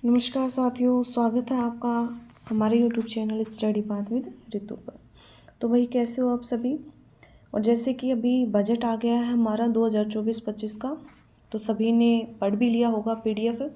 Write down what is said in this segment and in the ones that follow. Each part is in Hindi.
नमस्कार साथियों, स्वागत है आपका हमारे YouTube channel study path with Ritu पर। तो भाई कैसे हो आप सभी। और जैसे कि अभी बजट आ गया है हमारा 2024-25 का, तो सभी ने पढ़ भी लिया होगा पीडीएफ।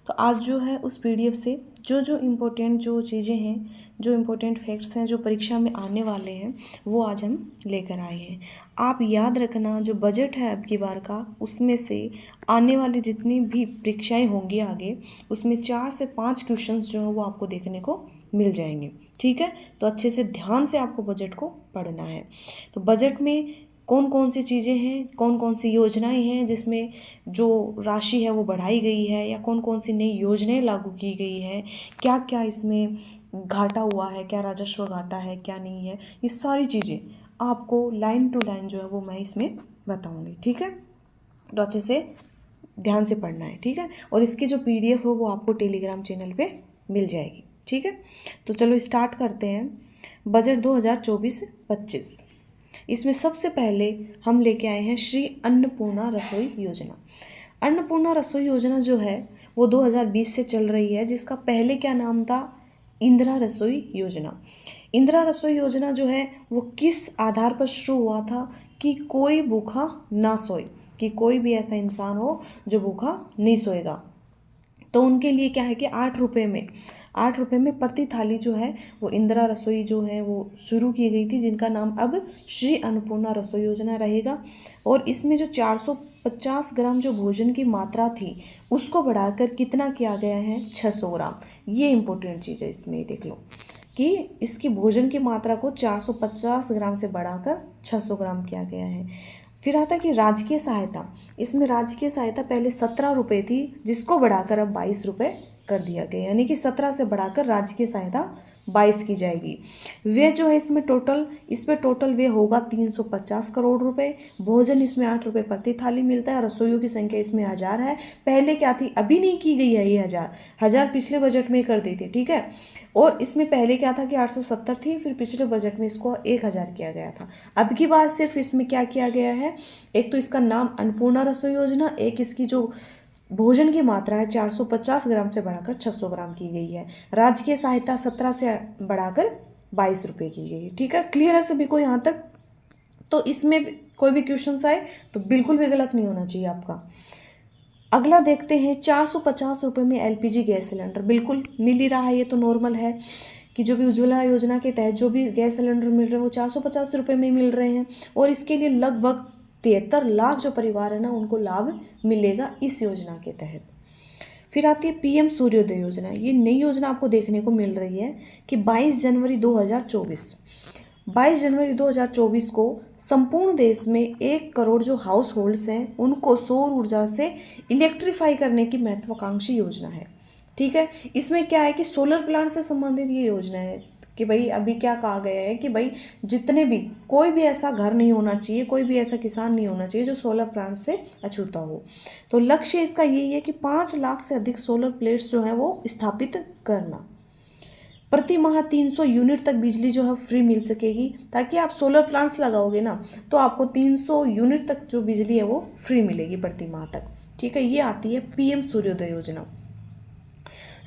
तो आज जो है उस पीडीएफ से जो इम्पोर्टेंट जो चीज़ें हैं, जो इम्पोर्टेंट फैक्ट्स हैं जो परीक्षा में आने वाले हैं, वो आज हम लेकर आए हैं। आप याद रखना, जो बजट है अब की बार का, उसमें से आने वाली जितनी भी परीक्षाएं होंगी आगे, उसमें 4 से 5 क्वेश्चंस जो हैं वो आपको देखने को मिल जाएंगे। ठीक है, तो अच्छे से ध्यान से आपको बजट को पढ़ना है। तो बजट में कौन कौन सी चीज़ें हैं, कौन कौन सी योजनाएं हैं जिसमें जो राशि है वो बढ़ाई गई है, या कौन कौन सी नई योजनाएं लागू की गई है, क्या क्या इसमें घाटा हुआ है, क्या राजस्व घाटा है, क्या नहीं है, ये सारी चीज़ें आपको लाइन टू लाइन जो है वो मैं इसमें बताऊंगी। ठीक है, तो अच्छे से ध्यान से पढ़ना है। ठीक है, और इसकी जो पीडीएफ हो वो आपको टेलीग्राम चैनल पे मिल जाएगी। ठीक है, तो चलो स्टार्ट करते हैं। बजट 2024-25, इसमें सबसे पहले हम लेके आए हैं श्री अन्नपूर्णा रसोई योजना। अन्नपूर्णा रसोई योजना जो है वो 2020 से चल रही है, जिसका पहले क्या नाम था, इंदिरा रसोई योजना। इंदिरा रसोई योजना जो है वो किस आधार पर शुरू हुआ था कि कोई भूखा ना सोए, कि कोई भी ऐसा इंसान हो जो भूखा नहीं सोएगा। तो उनके लिए क्या है कि 8 रुपये में प्रति थाली जो है वो इंदिरा रसोई जो है वो शुरू की गई थी, जिनका नाम अब श्री अन्नपूर्णा रसोई योजना रहेगा। और इसमें जो 450 ग्राम जो भोजन की मात्रा थी उसको बढ़ाकर कितना किया गया है, 600 ग्राम। ये इंपॉर्टेंट चीज़ है, इसमें देख लो कि इसकी भोजन की मात्रा को 450 ग्राम से बढ़ाकर 600 ग्राम किया गया है। फिर आता है कि राजकीय सहायता। इसमें राजकीय सहायता पहले 17 रुपये थी, जिसको बढ़ाकर अब 22 रुपये कर दिया गया, यानी कि 17 से बढ़ाकर राजकीय सहायता 22 की जाएगी। वे जो है इसमें टोटल वे होगा 350 करोड़ रुपए। भोजन इसमें 8 रुपये प्रति थाली मिलता है। रसोइयों की संख्या इसमें 1000 है। पहले क्या थी, अभी नहीं की गई है ये 1000 पिछले बजट में कर दी थी। ठीक है, और इसमें पहले क्या था कि 870 थी, फिर पिछले बजट में इसको 1000 किया गया था। अब की बात सिर्फ इसमें क्या किया गया है, एक तो इसका नाम अन्नपूर्णा रसोई योजना, एक इसकी जो भोजन की मात्रा है 450 ग्राम से बढ़ाकर 600 ग्राम की गई है। राजकीय सहायता 17 से बढ़ाकर 22 रुपये की गई है। ठीक है, क्लियर है सभी को यहाँ तक। तो इसमें कोई भी क्वेश्चन आए तो बिल्कुल भी गलत नहीं होना चाहिए आपका। अगला देखते हैं, 450 रुपये में एलपीजी गैस सिलेंडर बिल्कुल मिल ही रहा है। ये तो नॉर्मल है कि जो भी उज्ज्वला योजना के तहत जो भी गैस सिलेंडर मिल रहे हैं वो 450 रुपये में मिल रहे हैं, और इसके लिए लगभग 73 लाख जो परिवार है ना उनको लाभ मिलेगा इस योजना के तहत। फिर आती है पीएम सूर्योदय योजना। ये नई योजना आपको देखने को मिल रही है कि 22 जनवरी 2024 को संपूर्ण देश में 1 करोड़ जो हाउस होल्ड्स हैं उनको सौर ऊर्जा से इलेक्ट्रीफाई करने की महत्वाकांक्षी योजना है। ठीक है, इसमें क्या है कि सोलर प्लांट से संबंधित ये योजना है कि भाई अभी क्या कहा गया है कि भाई जितने भी, कोई भी ऐसा घर नहीं होना चाहिए, कोई भी ऐसा किसान नहीं होना चाहिए जो सोलर प्लांट से अछूता हो। तो लक्ष्य इसका यही है कि 5 लाख से अधिक सोलर प्लेट्स जो हैं वो स्थापित करना। प्रति माह 300 यूनिट तक बिजली जो है फ्री मिल सकेगी, ताकि आप सोलर प्लांट्स लगाओगे ना तो आपको 300 यूनिट तक जो बिजली है वो फ्री मिलेगी प्रति माह तक। ठीक है, ये आती है पीएम सूर्योदय योजना।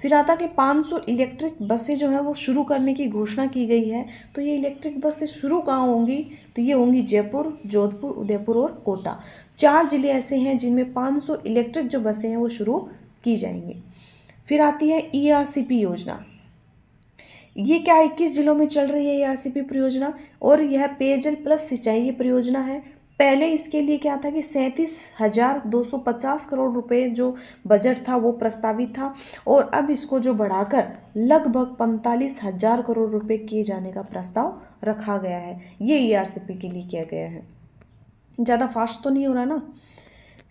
फिर आता कि 500 इलेक्ट्रिक बसें जो है वो शुरू करने की घोषणा की गई है। तो ये इलेक्ट्रिक बसें शुरू कहाँ होंगी, तो ये होंगी जयपुर, जोधपुर, उदयपुर और कोटा। 4 जिले ऐसे हैं जिनमें 500 इलेक्ट्रिक जो बसें हैं वो शुरू की जाएंगी। फिर आती है ईआरसीपी योजना। ये क्या 21 जिलों में चल रही है ईआरसीपी परियोजना, और यह पेयजल प्लस सिंचाई ये परियोजना है। पहले इसके लिए क्या था कि 37,250 करोड़ रुपए जो बजट था वो प्रस्तावित था, और अब इसको जो बढ़ाकर लगभग 45,000 करोड़ रुपए किए जाने का प्रस्ताव रखा गया है। ये ईआरसीपी के लिए किया गया है। ज़्यादा फास्ट तो नहीं हो रहा ना।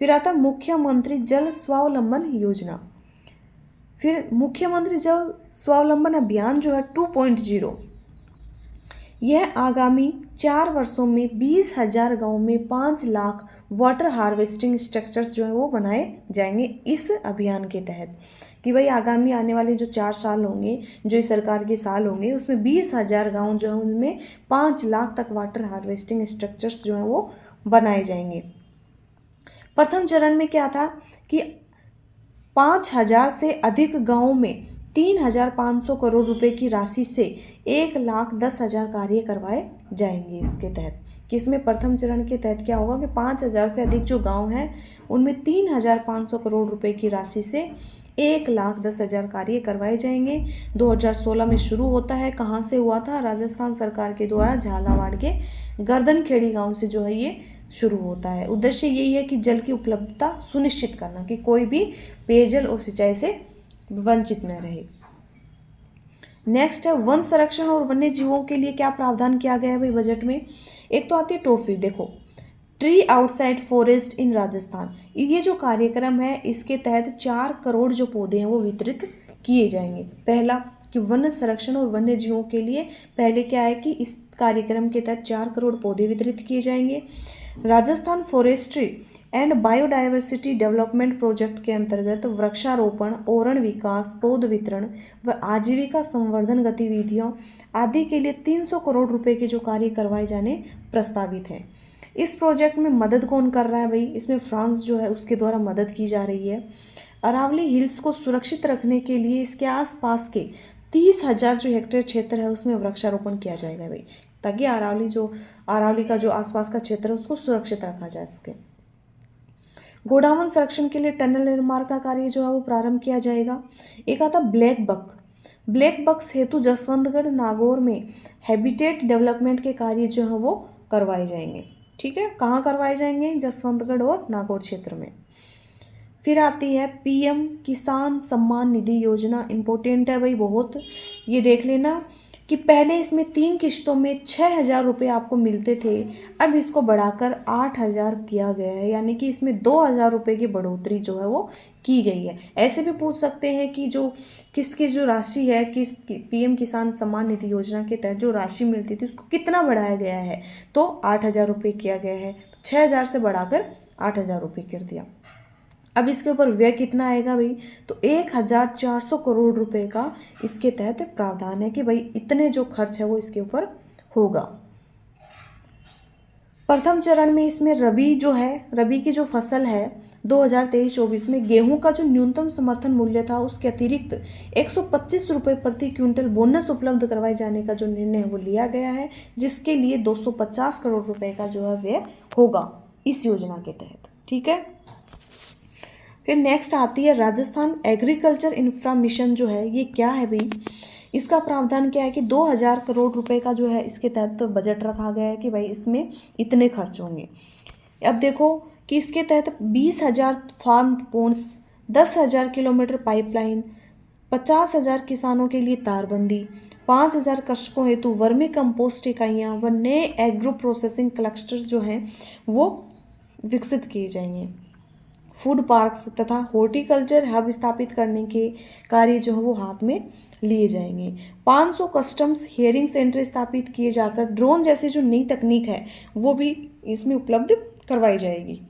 फिर आता मुख्यमंत्री जल स्वावलंबन योजना। फिर मुख्यमंत्री जल स्वावलंबन अभियान जो है 2.0, यह आगामी 4 वर्षों में 20,000 गाँव में 5 लाख वाटर हार्वेस्टिंग स्ट्रक्चर्स जो है वो बनाए जाएंगे इस अभियान के तहत। कि भाई आगामी आने वाले जो 4 साल होंगे, जो इस सरकार के साल होंगे, उसमें 20,000 गाँव जो है उनमें 5 लाख तक वाटर हार्वेस्टिंग स्ट्रक्चर्स जो हैं वो बनाए जाएंगे। प्रथम चरण में क्या था कि 5,000 से अधिक गाँव में 3,500 करोड़ रुपए की राशि से 1,10,000 कार्य करवाए जाएंगे इसके तहत। किसमें? प्रथम चरण के तहत क्या होगा कि 5,000 से अधिक जो गांव हैं उनमें 3,500 करोड़ रुपए की राशि से 1,10,000 कार्य करवाए जाएंगे। 2016 में शुरू होता है। कहाँ से हुआ था? राजस्थान सरकार के द्वारा झालावाड़ के गर्दनखेड़ी गांव से जो है ये शुरू होता है। उद्देश्य यही है कि जल की उपलब्धता सुनिश्चित करना, कि कोई भी पेयजल और सिंचाई से वंचित न रहे। नेक्स्ट है वन संरक्षण और वन्य जीवों के लिए क्या प्रावधान किया गया है भाई बजट में। एक तो आती है टॉफी, देखो ट्री आउटसाइड फॉरेस्ट इन राजस्थान। ये जो कार्यक्रम है इसके तहत 4 करोड़ जो पौधे हैं वो वितरित किए जाएंगे। पहला कि वन संरक्षण और वन्य जीवों के लिए पहले क्या है कि इस कार्यक्रम के तहत 4 करोड़ पौधे वितरित किए जाएंगे। Rajasthan forestry and biodiversity development project के अंतर्गत वृक्षारोपण, ओरण विकास, पौध वितरण व आजीविका संवर्धन गतिविधियों आदि के लिए 300 करोड़ रुपए के जो कार्य करवाए जाने प्रस्तावित हैं। इस प्रोजेक्ट में मदद कौन कर रहा है भाई? इसमें फ्रांस जो है उसके द्वारा मदद की जा रही है। अरावली हिल्स को सुरक्षित रखने के लिए इसके आसपास के 30,000 जो हेक्टेयर क्षेत्र है उसमें वृक्षारोपण किया जाएगा भाई, ताकि अरावली का जो आसपास का क्षेत्र है उसको सुरक्षित रखा जा सके। गोडावण संरक्षण के लिए टनल निर्माण का कार्य जो है वो प्रारंभ किया जाएगा। एक आता ब्लैक बक्स हेतु जसवंतगढ़ नागौर में हैबिटेट डेवलपमेंट के कार्य जो है वो करवाए जाएंगे। ठीक है, कहाँ करवाए जाएंगे? जसवंतगढ़ और नागौर क्षेत्र में। फिर आती है पीएम किसान सम्मान निधि योजना। इम्पोर्टेंट है भाई बहुत, ये देख लेना कि पहले इसमें 3 किश्तों में 6,000 रुपये आपको मिलते थे, अब इसको बढ़ाकर 8,000 किया गया है, यानी कि इसमें 2,000 रुपये की बढ़ोतरी जो है वो की गई है। ऐसे भी पूछ सकते हैं कि जो किसकी जो राशि है, किस पीएम किसान सम्मान निधि योजना के तहत जो राशि मिलती थी उसको कितना बढ़ाया गया है, तो 8,000 रुपये किया गया है। 6,000 से बढ़ाकर 8,000 रुपये कर दिया। अब इसके ऊपर व्यय कितना आएगा भाई, तो 1,400 करोड़ रुपए का इसके तहत प्रावधान है कि भाई इतने जो खर्च है वो इसके ऊपर होगा। प्रथम चरण में इसमें रबी की जो फसल है 2023-24 में गेहूं का जो न्यूनतम समर्थन मूल्य था उसके अतिरिक्त 125 रुपये प्रति क्विंटल बोनस उपलब्ध करवाए जाने का जो निर्णय वो लिया गया है, जिसके लिए 250 करोड़ रुपए का जो है व्यय होगा इस योजना के तहत। ठीक है, फिर नेक्स्ट आती है राजस्थान एग्रीकल्चर इंफ्रा मिशन। जो है ये क्या है भाई, इसका प्रावधान क्या है कि 2,000 करोड़ रुपए का जो है इसके तहत बजट रखा गया है कि भाई इसमें इतने खर्च होंगे। अब देखो कि इसके तहत 20,000 फार्म पोन्स, 10,000 किलोमीटर पाइपलाइन, 50,000 किसानों के लिए तारबंदी, 5,000 कृषकों हेतु वर्मी कंपोस्ट इकाइयाँ व नए एग्रो प्रोसेसिंग क्लस्टर जो हैं वो विकसित किए जाएंगे। फूड पार्क्स तथा हॉर्टिकल्चर हब स्थापित करने के कार्य जो है वो हाथ में लिए जाएंगे। 500 कस्टम्स हियरिंग सेंटर स्थापित किए जाकर ड्रोन जैसी जो नई तकनीक है वो भी इसमें उपलब्ध करवाई जाएगी।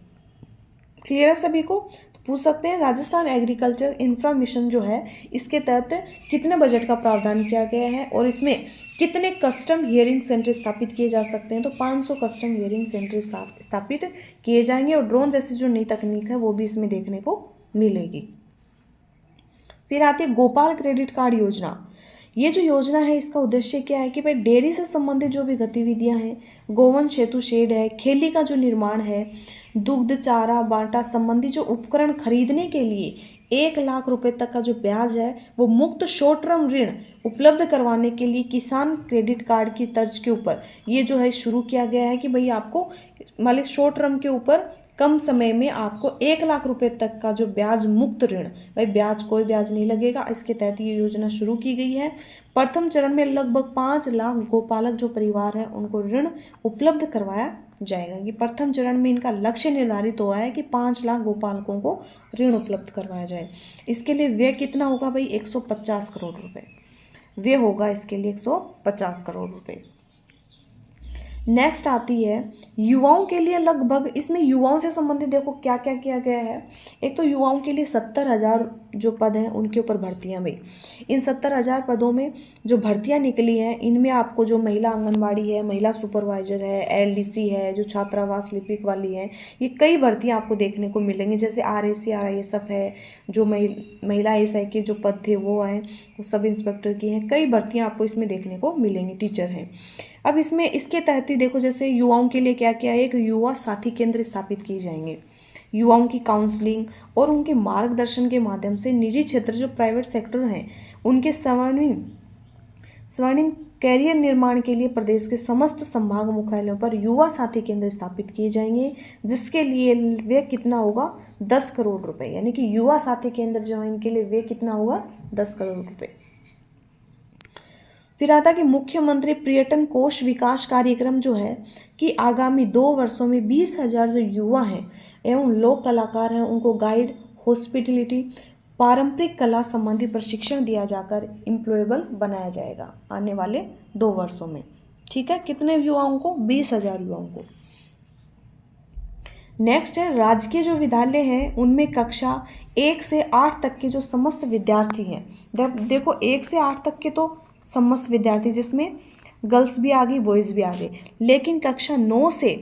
क्लियर है सभी को? तो पूछ सकते हैं राजस्थान एग्रीकल्चर इंफ्रा मिशन जो है इसके तहत कितने बजट का प्रावधान किया गया है और इसमें कितने कस्टम हियरिंग सेंटर स्थापित किए जा सकते हैं, तो 500 कस्टम हियरिंग सेंटर स्थापित किए जाएंगे और ड्रोन जैसी जो नई तकनीक है वो भी इसमें देखने को मिलेगी। फिर आती है गोपाल क्रेडिट कार्ड योजना। ये जो योजना है इसका उद्देश्य क्या है कि भाई डेयरी से संबंधित जो भी गतिविधियां हैं, गोवंश हेतु शेड है, खेली का जो निर्माण है, दुग्ध चारा बांटा संबंधी जो उपकरण खरीदने के लिए 1,00,000 रुपए तक का जो ब्याज है वो मुक्त शॉर्ट टर्म ऋण उपलब्ध करवाने के लिए किसान क्रेडिट कार्ड की तर्ज के ऊपर ये जो है शुरू किया गया है कि भाई आपको मान लीजिए शॉर्ट टर्म के ऊपर कम समय में आपको 1,00,000 रुपए तक का जो ब्याज मुक्त ऋण, भाई ब्याज कोई ब्याज नहीं लगेगा, इसके तहत ये योजना शुरू की गई है। प्रथम चरण में लगभग 5,00,000 गोपालक जो परिवार है उनको ऋण उपलब्ध करवाया जाएगा। कि प्रथम चरण में इनका लक्ष्य निर्धारित हुआ है कि 5,00,000 गोपालकों को ऋण उपलब्ध करवाया जाए। इसके लिए व्यय कितना होगा भाई, 150 करोड़ रुपये व्यय होगा इसके लिए, 150 करोड़ रुपये। नेक्स्ट आती है युवाओं के लिए लगभग, इसमें युवाओं से संबंधित देखो क्या क्या किया गया है। एक तो युवाओं के लिए 70,000 जो पद हैं उनके ऊपर भर्तियां भाई। इन 70,000 पदों में जो भर्तियां निकली हैं इनमें आपको जो महिला आंगनबाड़ी है, महिला सुपरवाइजर है, एलडीसी है, जो छात्रावास लिपिक वाली है, ये कई भर्तियां आपको देखने को मिलेंगी। जैसे आरएसी RISF है, जो महिला ASI के जो पद थे वो हैं, वो सब इंस्पेक्टर की हैं, कई भर्तियां आपको इसमें देखने को मिलेंगी, टीचर हैं। अब इसमें इसके तहत ही देखो जैसे युवाओं के लिए क्या क्या है, एक युवा साथी केंद्र स्थापित किए जाएंगे। युवाओं की काउंसलिंग और उनके मार्गदर्शन के माध्यम से निजी क्षेत्र जो प्राइवेट सेक्टर हैं उनके स्वर्णिम कैरियर निर्माण के लिए प्रदेश के समस्त संभाग मुख्यालयों पर युवा साथी केंद्र स्थापित किए जाएंगे, जिसके लिए वे कितना होगा 10 करोड़ रुपए, यानी कि युवा साथी केंद्र जो है इनके लिए वे कितना होगा 10 करोड़ रुपए। फिर आता कि मुख्यमंत्री पर्यटन कोष विकास कार्यक्रम जो है कि आगामी 2 वर्षों में 20,000 जो युवा हैं एवं लोक कलाकार हैं उनको गाइड, हॉस्पिटलिटी, पारंपरिक कला संबंधी प्रशिक्षण दिया जाकर एम्प्लॉयबल बनाया जाएगा आने वाले 2 वर्षों में। ठीक है, कितने युवाओं को? 20,000 युवाओं को। नेक्स्ट है राजकीय जो विद्यालय हैं उनमें कक्षा 1 से 8 तक के जो समस्त विद्यार्थी हैं, देखो 1 से 8 तक के तो समस्त विद्यार्थी, जिसमें गर्ल्स भी आ गई, बॉयज़ भी आ गए, लेकिन कक्षा 9 से,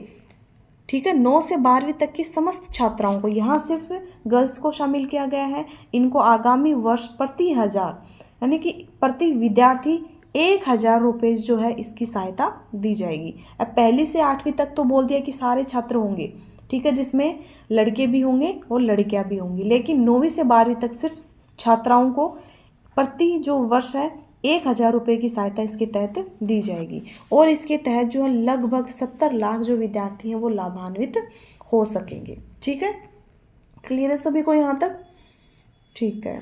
ठीक है, 9 से 12वीं तक की समस्त छात्राओं को, यहाँ सिर्फ गर्ल्स को शामिल किया गया है, इनको आगामी वर्ष प्रति 1000 यानी कि प्रति विद्यार्थी 1,000 रुपये जो है इसकी सहायता दी जाएगी। अब पहली से 8वीं तक तो बोल दिया कि सारे छात्र होंगे, ठीक है, जिसमें लड़के भी होंगे और लड़कियां भी होंगी, लेकिन 9वीं से 12वीं तक सिर्फ छात्राओं को प्रति जो वर्ष है 1,000 रुपये की सहायता इसके तहत दी जाएगी। और इसके तहत जो लगभग 70 लाख जो विद्यार्थी हैं वो लाभान्वित हो सकेंगे। ठीक है, क्लियर है सभी को यहाँ तक? ठीक है।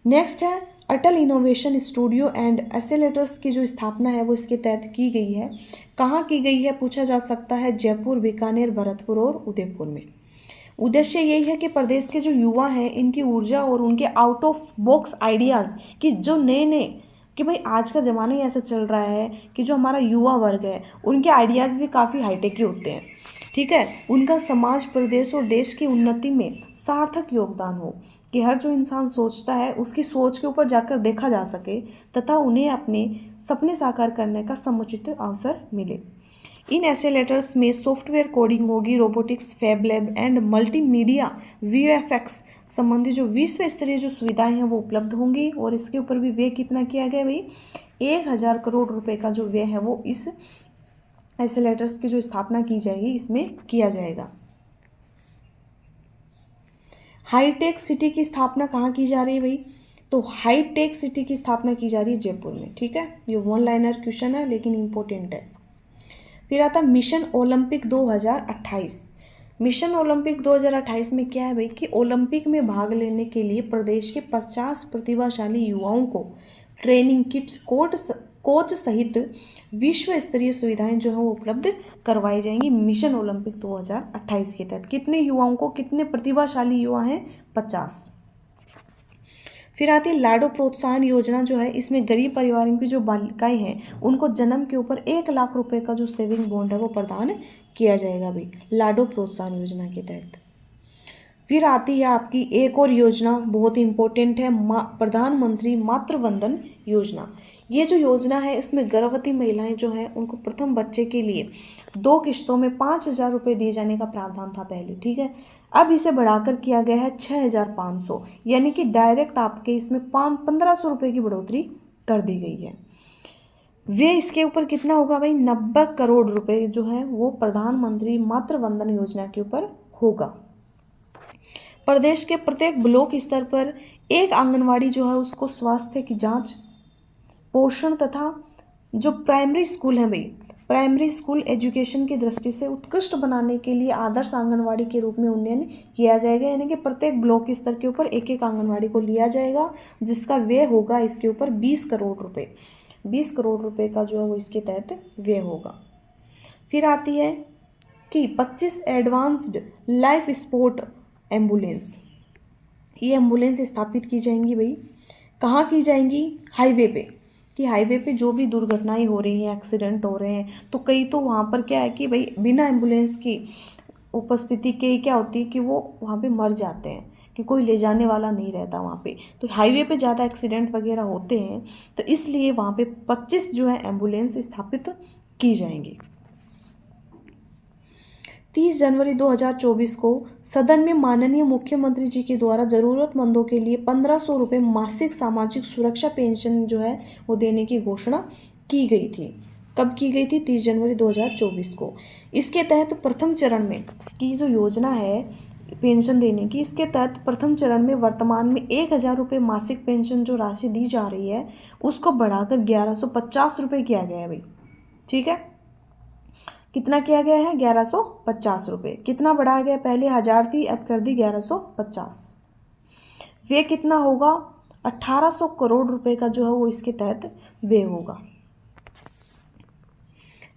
नेक्स्ट है अटल इनोवेशन स्टूडियो एंड एक्सेलेरेटर्स की जो स्थापना है वो इसके तहत की गई है। कहाँ की गई है पूछा जा सकता है, जयपुर, बीकानेर, भरतपुर और उदयपुर में। उद्देश्य यही है कि प्रदेश के जो युवा हैं इनकी ऊर्जा और उनके आउट ऑफ बॉक्स आइडियाज़ कि जो नए कि भाई आज का ज़माना ही ऐसा चल रहा है कि जो हमारा युवा वर्ग है उनके आइडियाज़ भी काफ़ी हाईटेक के होते हैं। ठीक है, उनका समाज, प्रदेश और देश की उन्नति में सार्थक योगदान हो, कि हर जो इंसान सोचता है उसकी सोच के ऊपर जाकर देखा जा सके तथा उन्हें अपने सपने साकार करने का समुचित अवसर मिले। इन एक्सेलेरेटर्स में सॉफ्टवेयर कोडिंग होगी, robotics, fab lab and multimedia VFX संबंधी जो विश्व स्तरीय जो सुविधाएं हैं वो उपलब्ध होंगी। और इसके ऊपर भी व्यय कितना किया गया भाई, 1,000 करोड़ रुपए का जो व्यय है वो इस एक्सेलेरेटर्स की जो स्थापना की जाएगी इसमें किया जाएगा। हाईटेक सिटी की स्थापना कहाँ की जा रही है भाई, तो हाईटेक सिटी की स्थापना की जा रही है जयपुर में। ठीक है, ये 1 लाइनर क्वेश्चन है लेकिन इम्पोर्टेंट है। फिर आता मिशन ओलंपिक 2028। मिशन ओलंपिक 2028 में क्या है भाई कि ओलंपिक में भाग लेने के लिए प्रदेश के 50 प्रतिभाशाली युवाओं को ट्रेनिंग किट्स, कोच सहित विश्व स्तरीय सुविधाएं जो है वो उपलब्ध करवाई जाएंगी मिशन ओलंपिक 2028 के तहत। कितने युवाओं को, कितने प्रतिभाशाली युवा हैं? 50। फिर आती है लाडो प्रोत्साहन योजना जो है, इसमें गरीब परिवारों की जो बालिकाएं हैं उनको जन्म के ऊपर 1 लाख रुपए का जो सेविंग बॉन्ड है वो प्रदान किया जाएगा भाई लाडो प्रोत्साहन योजना के तहत। फिर आती है आपकी एक और योजना बहुत इंपॉर्टेंट है, प्रधानमंत्री मातृ वंदन योजना। ये जो योजना है इसमें गर्भवती महिलाएं जो हैं उनको प्रथम बच्चे के लिए 2 किश्तों में 5,000 रुपये दिए जाने का प्रावधान था पहले। ठीक है, अब इसे बढ़ाकर किया गया है 6,500, यानी कि डायरेक्ट आपके इसमें 1,500 रुपये की बढ़ोतरी कर दी गई है। वे इसके ऊपर कितना होगा भाई, 90 करोड़ रुपए जो है वो प्रधानमंत्री मातृ वंदन योजना के ऊपर होगा। प्रदेश के प्रत्येक ब्लॉक स्तर पर एक आंगनवाड़ी जो है उसको स्वास्थ्य की जांच, पोषण तथा जो प्राइमरी स्कूल है भाई, प्राइमरी स्कूल एजुकेशन की दृष्टि से उत्कृष्ट बनाने के लिए आदर्श आंगनवाड़ी के रूप में उन्नयन किया जाएगा। यानी कि प्रत्येक ब्लॉक स्तर के ऊपर एक एक आंगनवाड़ी को लिया जाएगा जिसका व्यय होगा इसके ऊपर 20 करोड़ रुपए। 20 करोड़ रुपए का जो है वो इसके तहत व्यय होगा। फिर आती है कि 25 एडवांस्ड लाइफ सपोर्ट एम्बुलेंस, ये एम्बुलेंस स्थापित की जाएंगी भाई। कहाँ की जाएंगी? हाईवे पे, कि हाईवे पे जो भी दुर्घटनाएं हो रही हैं, एक्सीडेंट हो रहे हैं, तो कई तो वहाँ पर क्या है कि भाई बिना एम्बुलेंस की उपस्थिति के क्या होती है कि वो वहाँ पे मर जाते हैं। कि कोई ले जाने वाला नहीं रहता वहाँ पे, तो हाईवे पे ज़्यादा एक्सीडेंट वगैरह होते हैं, तो इसलिए वहाँ पे 25 जो है एम्बुलेंस स्थापित की जाएंगी। 30 जनवरी 2024 को सदन में माननीय मुख्यमंत्री जी के द्वारा ज़रूरतमंदों के लिए 1500 रुपये मासिक सामाजिक सुरक्षा पेंशन जो है वो देने की घोषणा की गई थी। कब की गई थी? 30 जनवरी 2024 को। इसके तहत प्रथम चरण में की जो योजना है पेंशन देने की, इसके तहत प्रथम चरण में वर्तमान में 1000 रुपये मासिक पेंशन जो राशि दी जा रही है उसको बढ़ाकर 1150 रुपये किया गया है भाई। ठीक है, कितना किया गया है? 1150 रुपये। कितना बढ़ाया गया? पहले 1000 थी, अब कर दी 1150। व्यय कितना होगा? 1800 करोड़ रुपए का जो है वो इसके तहत व्यय होगा।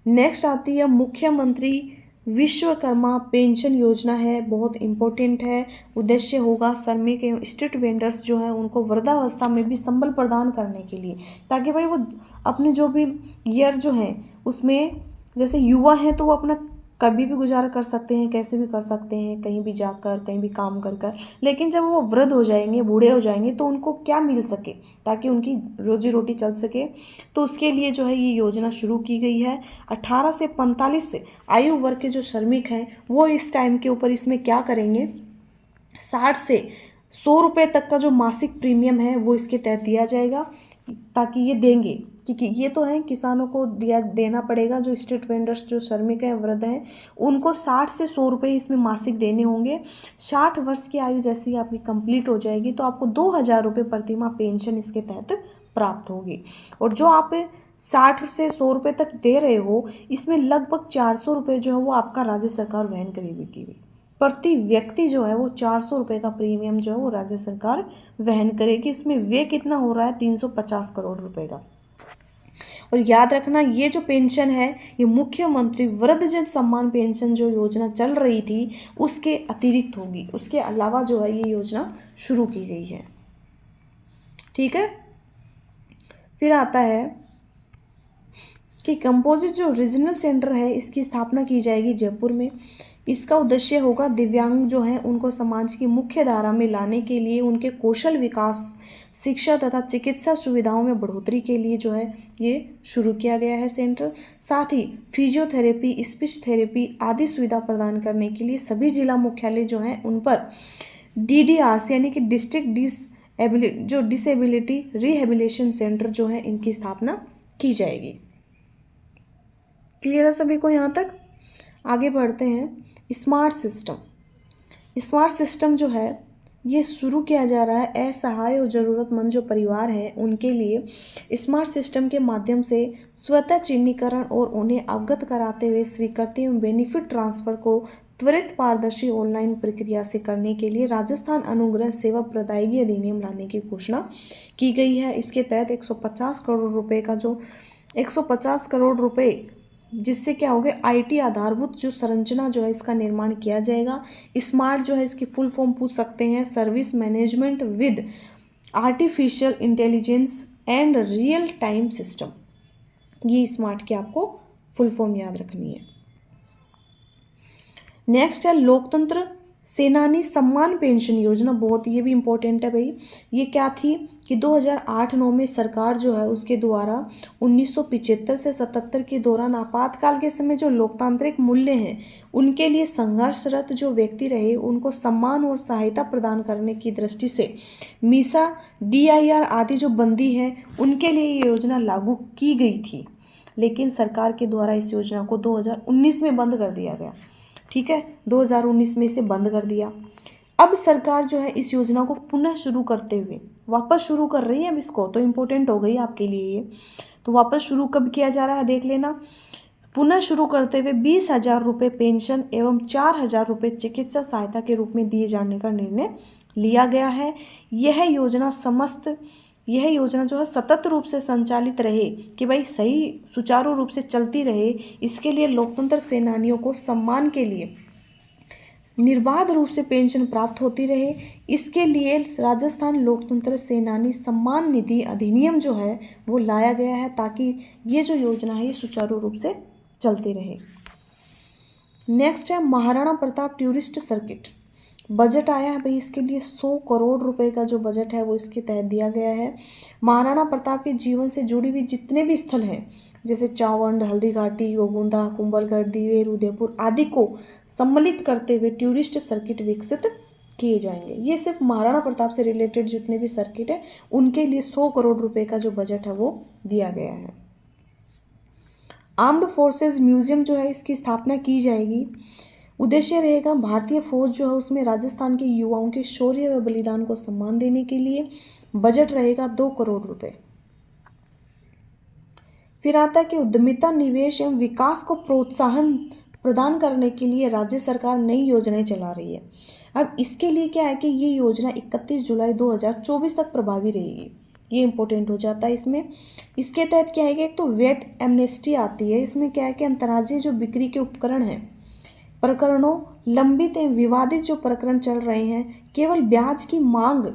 नेक्स्ट आती है मुख्यमंत्री विश्वकर्मा पेंशन योजना है, बहुत इंपॉर्टेंट है। उद्देश्य होगा श्रमिक एवं स्ट्रीट वेंडर्स जो है उनको वृद्धावस्था में भी संबल प्रदान करने के लिए, ताकि भाई वो अपने जो भी ईयर जो है उसमें, जैसे युवा हैं तो वो अपना कभी भी गुजारा कर सकते हैं, कैसे भी कर सकते हैं, कहीं भी जाकर कहीं भी काम कर कर, लेकिन जब वो वृद्ध हो जाएंगे, बूढ़े हो जाएंगे, तो उनको क्या मिल सके ताकि उनकी रोजी रोटी चल सके, तो उसके लिए जो है ये योजना शुरू की गई है। 18 से 45 से आयु वर्ग के जो श्रमिक हैं वो इस टाइम के ऊपर इसमें क्या करेंगे, 60 से 100 रुपये तक का जो मासिक प्रीमियम है वो इसके तहत दिया जाएगा, ताकि ये देंगे, क्योंकि ये तो है किसानों को देना पड़ेगा। जो स्ट्रीट वेंडर्स जो श्रमिक हैं, वृद्ध हैं, उनको 60 से 100 रुपये इसमें मासिक देने होंगे। 60 वर्ष की आयु जैसी आपकी कंप्लीट हो जाएगी तो आपको 2000 रुपये प्रतिमाह पेंशन इसके तहत प्राप्त होगी। और जो आप 60 से 100 रुपये तक दे रहे हो, इसमें लगभग 400 रुपये जो है वो आपका राज्य सरकार वहन करेगी। प्रति व्यक्ति जो है वो 400 रुपये का प्रीमियम जो है वो राज्य सरकार वहन करेगी। इसमें व्यय कितना हो रहा है? 350 करोड़ रुपए का। और याद रखना, ये जो पेंशन है ये मुख्यमंत्री वृद्धजन सम्मान पेंशन जो योजना चल रही थी उसके अतिरिक्त होगी, उसके अलावा जो है ये योजना शुरू की गई है। ठीक है, फिर आता है कि कंपोजिट जो रीजनल सेंटर है इसकी स्थापना की जाएगी जयपुर में। इसका उद्देश्य होगा दिव्यांग जो हैं उनको समाज की मुख्य धारा में लाने के लिए, उनके कौशल विकास, शिक्षा तथा चिकित्सा सुविधाओं में बढ़ोतरी के लिए जो है ये शुरू किया गया है सेंटर। साथ ही फिजियोथेरेपी, स्पीच थेरेपी आदि सुविधा प्रदान करने के लिए सभी जिला मुख्यालय जो हैं उन पर DDRC यानी कि डिस्ट्रिक्ट डिसेबिलिटी रिहेबिलिटेशन सेंटर जो है इनकी स्थापना की जाएगी। क्लियर है सभी को यहाँ तक? आगे बढ़ते हैं। स्मार्ट सिस्टम जो है ये शुरू किया जा रहा है। असहाय और ज़रूरतमंद जो परिवार हैं उनके लिए स्मार्ट सिस्टम के माध्यम से स्वतः चिन्हीकरण और उन्हें अवगत कराते हुए स्वीकृति एवं बेनिफिट ट्रांसफ़र को त्वरित पारदर्शी ऑनलाइन प्रक्रिया से करने के लिए राजस्थान अनुग्रह सेवा प्रदायगी अधिनियम लाने की घोषणा की गई है। इसके तहत 150 करोड़ रुपए का जो 150 करोड़ रुपए जिससे क्या हो गया, IT आधारभूत जो संरचना जो है इसका निर्माण किया जाएगा। स्मार्ट जो है इसकी फुल फॉर्म पूछ सकते हैं, service management with artificial intelligence and real time system. ये स्मार्ट की आपको फुल फॉर्म याद रखनी है। नेक्स्ट है लोकतंत्र सेनानी सम्मान पेंशन योजना, बहुत ये भी इम्पोर्टेंट है भाई। ये क्या थी कि 2008-9 में सरकार जो है उसके द्वारा 1975 से 77 के दौरान आपातकाल के समय जो लोकतांत्रिक मूल्य हैं उनके लिए संघर्षरत जो व्यक्ति रहे उनको सम्मान और सहायता प्रदान करने की दृष्टि से मीसा, DIR आदि जो बंदी हैं उनके लिए ये योजना लागू की गई थी, लेकिन सरकार के द्वारा इस योजना को 2019 में बंद कर दिया गया। ठीक है, 2019 में इसे बंद कर दिया। अब सरकार जो है इस योजना को पुनः शुरू करते हुए वापस शुरू कर रही है। अब इसको तो इम्पोर्टेंट हो गई आपके लिए ये, तो वापस शुरू कब किया जा रहा है देख लेना। पुनः शुरू करते हुए 20,000 रुपये पेंशन एवं 4,000 रुपये चिकित्सा सहायता के रूप में दिए जाने का निर्णय लिया गया है। यह योजना जो है सतत रूप से संचालित रहे कि भाई सही सुचारू रूप से चलती रहे। इसके लिए लोकतंत्र सेनानियों को सम्मान के लिए निर्बाध रूप से पेंशन प्राप्त होती रहे। इसके लिए राजस्थान लोकतंत्र सेनानी सम्मान निधि अधिनियम जो है वो लाया गया है, ताकि ये जो योजना है ये सुचारू रूप से चलती रहे। नेक्स्ट है Maharana Pratap tourist circuit. Budget आया है भाई इसके लिए 100 करोड़ रुपए का जो बजट है वो इसके तहत दिया गया है। महाराणा प्रताप के जीवन से जुड़ी हुई जितने भी स्थल हैं जैसे चावंड, हल्दी घाटी, गोगुंदा, कुंभलगढ़, दिवेर, उदयपुर आदि को सम्मिलित करते हुए टूरिस्ट सर्किट विकसित किए जाएंगे। ये सिर्फ महाराणा प्रताप से रिलेटेड जितने भी सर्किट है उनके लिए 100 करोड़ रुपए का जो बजट है वो दिया गया है। आर्म्ड फोर्सेस म्यूजियम जो है इसकी स्थापना की जाएगी। उद्देश्य रहेगा भारतीय फौज जो है उसमें राजस्थान के युवाओं के शौर्य व बलिदान को सम्मान देने के लिए। बजट रहेगा 2 करोड़ रुपए। फिर आता है कि उद्यमिता, निवेश एवं विकास को प्रोत्साहन प्रदान करने के लिए राज्य सरकार नई योजनाएं चला रही है। अब इसके लिए क्या है कि ये योजना 31 जुलाई 2024 तक प्रभावी रहेगी। ये इंपॉर्टेंट हो जाता है इसमें। इसके तहत क्या है कि एक तो वेट एमनेस्टी आती है। इसमें क्या है कि अंतर्राज्यीय जो बिक्री के उपकरण हैं प्रकरणों, लंबित एवं विवादित जो प्रकरण चल रहे हैं, केवल ब्याज की मांग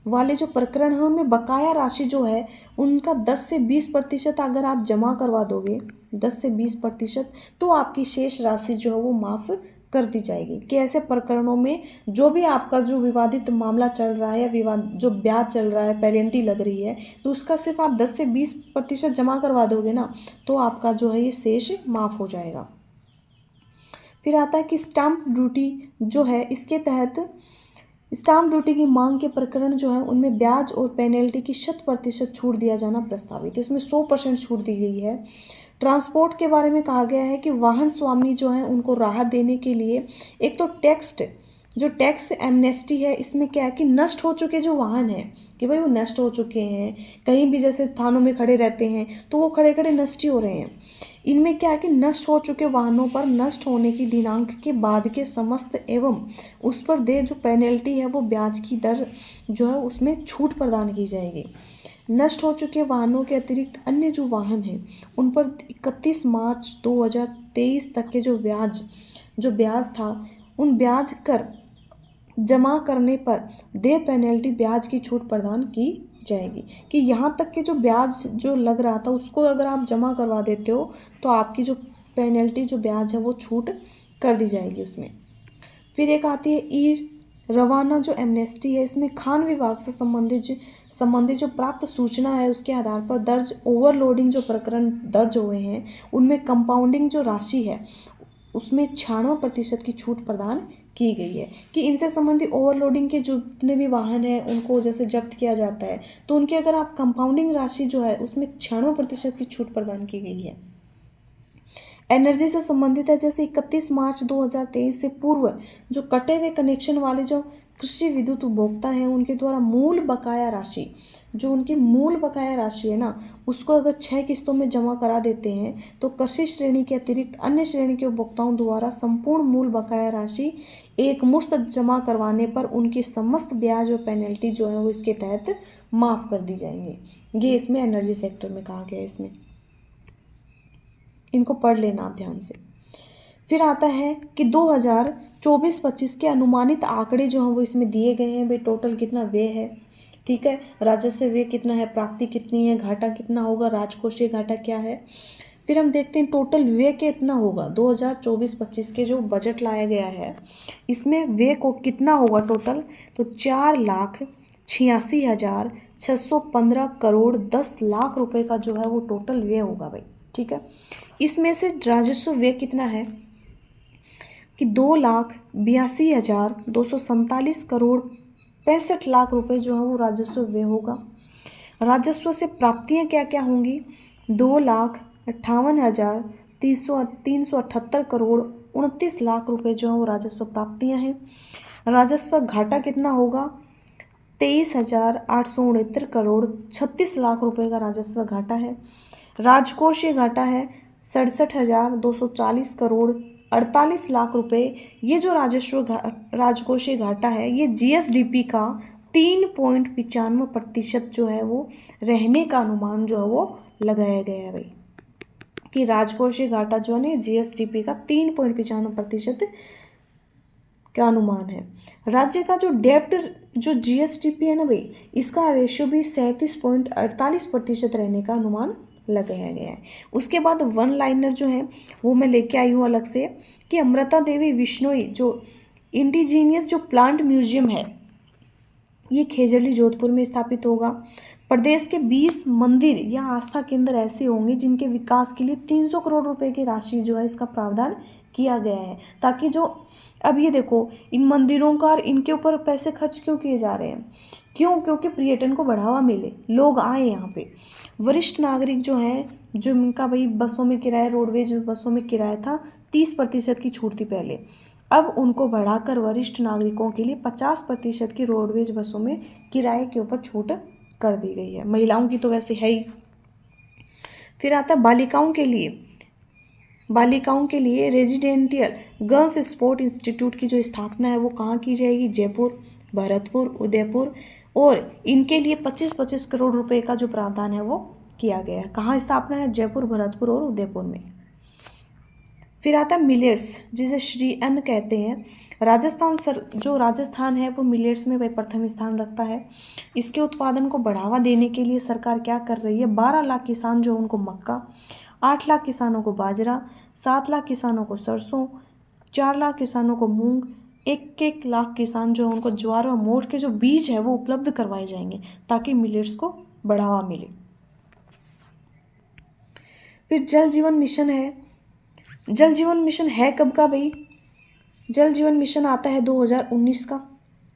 वाले जो प्रकरण हैं उनमें बकाया राशि जो है उनका 10 से 20% अगर आप जमा करवा दोगे 10 से 20% तो आपकी शेष राशि जो है वो माफ़ कर दी जाएगी। कि ऐसे प्रकरणों में जो भी आपका जो विवादित मामला चल रहा है या विवाद जो ब्याज चल रहा है, पेनल्टी लग रही है, तो उसका सिर्फ आप 10 से 20% जमा करवा दोगे ना तो आपका जो है ये शेष माफ़ हो जाएगा। फिर आता है कि स्टाम्प ड्यूटी जो है इसके तहत स्टाम्प ड्यूटी की मांग के प्रकरण जो है उनमें ब्याज और पेनल्टी की 100% छूट दिया जाना प्रस्तावित है। इसमें 100% छूट दी गई है। ट्रांसपोर्ट के बारे में कहा गया है कि वाहन स्वामी जो हैं उनको राहत देने के लिए एक तो टैक्स एमनेस्टी है। इसमें क्या है कि नष्ट हो चुके जो वाहन हैं कि भाई वो नष्ट हो चुके हैं, कहीं भी जैसे थानों में खड़े रहते हैं तो वो खड़े खड़े नष्ट ही हो रहे हैं। इनमें क्या है कि नष्ट हो चुके वाहनों पर नष्ट होने की दिनांक के बाद के समस्त एवं उस पर दे जो पेनल्टी है वो ब्याज की दर जो है उसमें छूट प्रदान की जाएगी। नष्ट हो चुके वाहनों के अतिरिक्त अन्य जो वाहन हैं उन पर 31 मार्च 2023 तक के जो ब्याज था उन ब्याज कर जमा करने पर दे पेनल्टी ब्याज की छूट प्रदान की जाएगी। कि यहाँ तक के जो ब्याज जो लग रहा था उसको अगर आप जमा करवा देते हो तो आपकी जो पेनल्टी जो ब्याज है वो छूट कर दी जाएगी उसमें। फिर एक आती है ई रवाना जो एमनेस्टी है। इसमें खान विभाग से संबंधित जो प्राप्त सूचना है उसके आधार पर दर्ज ओवरलोडिंग जो प्रकरण दर्ज हुए हैं उनमें कंपाउंडिंग जो राशि है उसमें 96% की छूट प्रदान की गई है। कि इनसे संबंधित ओवरलोडिंग के जो जितने भी वाहन हैं उनको जैसे जब्त किया जाता है तो उनके अगर आप कंपाउंडिंग राशि जो है उसमें 96% की छूट प्रदान की गई है। एनर्जी से संबंधित है जैसे 31 मार्च 2023 से पूर्व जो कटे हुए कनेक्शन वाले जो कृषि विद्युत उपभोक्ता हैं उनके द्वारा मूल बकाया राशि जो उनकी मूल बकाया राशि है ना उसको अगर 6 किस्तों में जमा करा देते हैं तो कृषि श्रेणी के अतिरिक्त अन्य श्रेणी के उपभोक्ताओं द्वारा संपूर्ण मूल बकाया राशि एक मुश्त जमा करवाने पर उनकी समस्त ब्याज और पेनल्टी जो है वो इसके तहत माफ़ कर दी जाएंगी। ये इसमें एनर्जी सेक्टर में कहा गया है। इसमें इनको पढ़ लेना आप ध्यान से। फिर आता है कि 2024-25 के अनुमानित आंकड़े जो हैं वो इसमें दिए गए हैं। भाई टोटल कितना व्यय है, ठीक है, राजस्व व्यय कितना है, प्राप्ति कितनी है, घाटा कितना होगा, राजकोषीय घाटा क्या है। फिर हम देखते हैं टोटल व्यय कितना होगा। 2024-25 के जो बजट लाया गया है इसमें व्यय को कितना होगा टोटल, तो 4,86,615 करोड़ 10 लाख रुपए का जो है वो टोटल व्यय होगा भाई, ठीक है। इसमें से राजस्व व्यय कितना है कि 2,82,247 करोड़ 65 लाख रुपए जो है वो राजस्व व्यय होगा। राजस्व से प्राप्तियां क्या क्या होंगी, 2,58,378 करोड़ 29 लाख रुपए जो है वो राजस्व प्राप्तियां हैं। राजस्व घाटा कितना होगा, 23,869 करोड़ 36 लाख रुपए का राजस्व घाटा है। राजकोषीय घाटा है 67,240 करोड़ 48 लाख रुपए। ये जो राजकोषीय घाटा है ये जीएसडीपी का 3.95% जो है वो रहने का अनुमान जो है वो लगाया गया है भाई। कि राजकोषीय घाटा जो है ना जीएसडीपी का 3.95% का अनुमान है। राज्य का जो डेब्ट जो जीएसडीपी है ना भाई इसका रेशियो भी 37.48% रहने का अनुमान लगाया गया है। उसके बाद वन लाइनर जो है वो मैं लेके आई हूँ अलग से कि अमृता देवी बिश्नोई जो इंडिजीनियस जो प्लांट म्यूजियम है ये खेजड़ी जोधपुर में स्थापित होगा। प्रदेश के 20 मंदिर या आस्था केंद्र ऐसे होंगे जिनके विकास के लिए 300 करोड़ रुपए की राशि जो है इसका प्रावधान किया गया है, ताकि जो अब ये देखो इन मंदिरों का और इनके ऊपर पैसे खर्च क्यों किए जा रहे हैं, क्योंकि पर्यटन को बढ़ावा मिले, लोग आए यहाँ पे। वरिष्ठ नागरिक जो हैं, जो इनका भाई बसों में किराया, रोडवेज बसों में किराया था 30% की छूट थी पहले, अब उनको बढ़ाकर वरिष्ठ नागरिकों के लिए 50% की रोडवेज बसों में किराए के ऊपर छूट कर दी गई है। महिलाओं की तो वैसे है ही। फिर आता है बालिकाओं के लिए रेजिडेंशियल गर्ल्स स्पोर्ट इंस्टीट्यूट की जो स्थापना है वो कहाँ की जाएगी? जयपुर, भरतपुर, उदयपुर, और इनके लिए 25-25 करोड़ रुपए का जो प्रावधान है वो किया गया है। कहाँ स्थापना है? जयपुर, भरतपुर और उदयपुर में। फिर आता है मिलेट्स, जिसे श्री अन्न कहते हैं। राजस्थान है वो मिलेट्स में प्रथम स्थान रखता है। इसके उत्पादन को बढ़ावा देने के लिए सरकार क्या कर रही है? 12 लाख किसान जो उनको मक्का, 8 लाख किसानों को बाजरा, 7 लाख किसानों को सरसों, 4 लाख किसानों को मूंग, 1-1 लाख किसान जो उनको ज्वार और मोठ के जो बीज है वो उपलब्ध करवाए जाएंगे ताकि मिलेट्स को बढ़ावा मिले। फिर जल जीवन मिशन है। जल जीवन मिशन है कब का भाई? जल जीवन मिशन आता है 2019 का।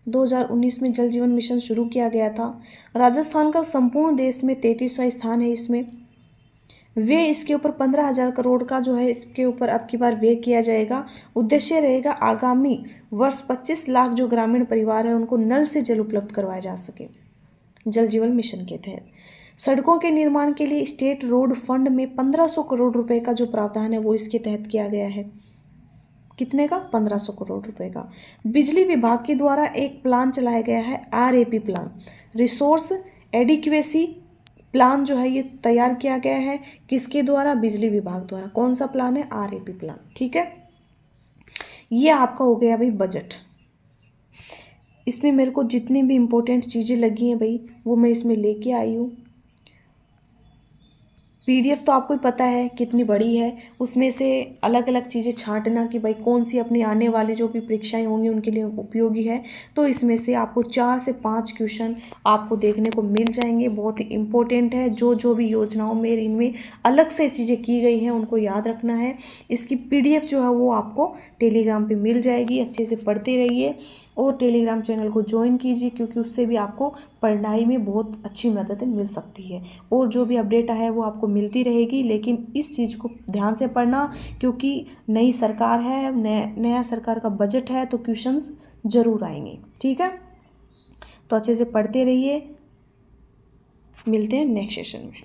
2019 में जल जीवन मिशन शुरू किया गया था। राजस्थान का संपूर्ण देश में 33वां स्थान है इसमें। व्यय इसके ऊपर 15,000 करोड़ का जो है इसके ऊपर अब की बार व्यय किया जाएगा। उद्देश्य रहेगा आगामी वर्ष 25 लाख जो ग्रामीण परिवार है उनको नल से जल उपलब्ध करवाया जा सके जल जीवन मिशन के तहत। सड़कों के निर्माण के लिए स्टेट रोड फंड में 1500 करोड़ रुपए का जो प्रावधान है वो इसके तहत किया गया है। कितने का? 1500 करोड़ रुपए का। बिजली विभाग के द्वारा एक प्लान चलाया गया है, RAP plan, resource adequacy plan जो है ये तैयार किया गया है। किसके द्वारा? बिजली विभाग द्वारा। कौन सा प्लान है? RAP plan. ठीक है, ये आपका हो गया भाई बजट। इसमें मेरे को जितनी भी इम्पोर्टेंट चीज़ें लगी हैं भाई वो मैं इसमें लेके आई हूँ। PDF तो आपको ही पता है कितनी बड़ी है, उसमें से अलग अलग चीज़ें छांटना कि भाई कौन सी अपनी आने वाली जो भी परीक्षाएं होंगी उनके लिए उपयोगी है। तो इसमें से आपको 4 से 5 क्वेश्चन आपको देखने को मिल जाएंगे, बहुत ही इम्पोर्टेंट है। जो भी योजनाओं में इनमें अलग से चीज़ें की गई हैं उनको याद रखना है। इसकी PDF जो है वो आपको टेलीग्राम पर मिल जाएगी। अच्छे से पढ़ते रहिए और टेलीग्राम चैनल को ज्वाइन कीजिए, क्योंकि उससे भी आपको पढ़ाई में बहुत अच्छी मदद मिल सकती है और जो भी अपडेट है वो आपको मिलती रहेगी। लेकिन इस चीज़ को ध्यान से पढ़ना, क्योंकि नई सरकार है, नया सरकार का बजट है, तो क्वेश्चंस ज़रूर आएंगे। ठीक है, तो अच्छे से पढ़ते रहिए। मिलते हैं नेक्स्ट सेशन में।